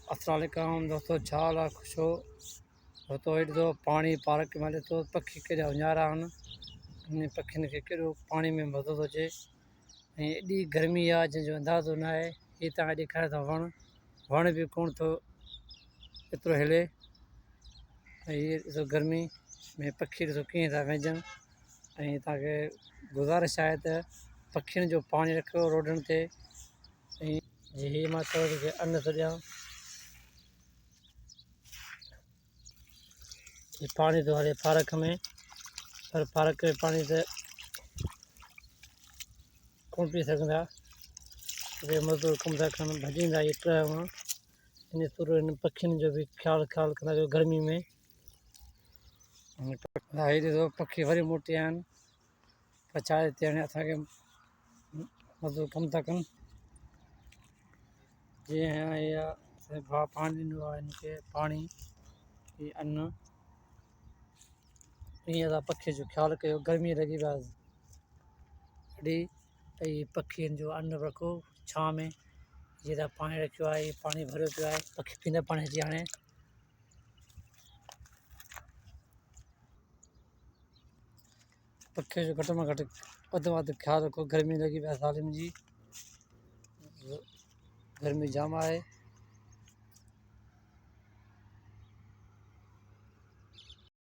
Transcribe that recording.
अस्सलाम वालेकुम दोस्तों, छा हाल आहे? खुश हो दोस्तों? हेॾो पानी पार्क में ॾिठो, पखी केॾा उञारा आहिनि। इन पखियुनि खे केॾो पाणी में मज़ो थो अचे। ऐं एॾी गर्मी आहे जंहिंजो अंदाज़ो न आहे। हीअ तव्हांखे ॾेखारियां थो वण बि कोन थो एतिरो हिले। ऐं हीअ ॾिसो गर्मी में पखी ॾिसो कीअं था वेझनि। ऐं तव्हांखे गुज़ारिश आहे त पखियुनि जो पाणी रखियो रोडनि ते। ऐं हीअ मां थोरो अन्न थो ॾियां। ये पानी तो हले पार्क में, पर पार्क में पानी तो कोन पी सघंदा। मज़दूर कम था कनि, भॼींदा इहे ट्र मां। इन तुर इन पखियुनि जो बि ख़्यालु कंदा कयो गर्मी में। हीअ ॾिसो पखी वरी मोटी आया आहिनि। पछाड़े ते हाणे असांखे मज़दूर कमु था कनि। जीअं इहा भाउ पाणी ॾींदो आहे हिनखे, पाणी हीअ अन्न। ईअं असां पखीअ जो ख़्यालु कयो। गर्मी लॻी पियो आहे एॾी, त इहे पखियुनि जो अन्न रखो छांव में। जीअं पाणी रखियो आहे, पाणी भरियो पियो आहे, पखी पीअंदा पाणी अची हाणे। पखीअ जो घटि में घटि वधि में वधि ख़्यालु रखो। गर्मी लॻी पई आहे ज़ालिम जी, गर्मी जाम आहे।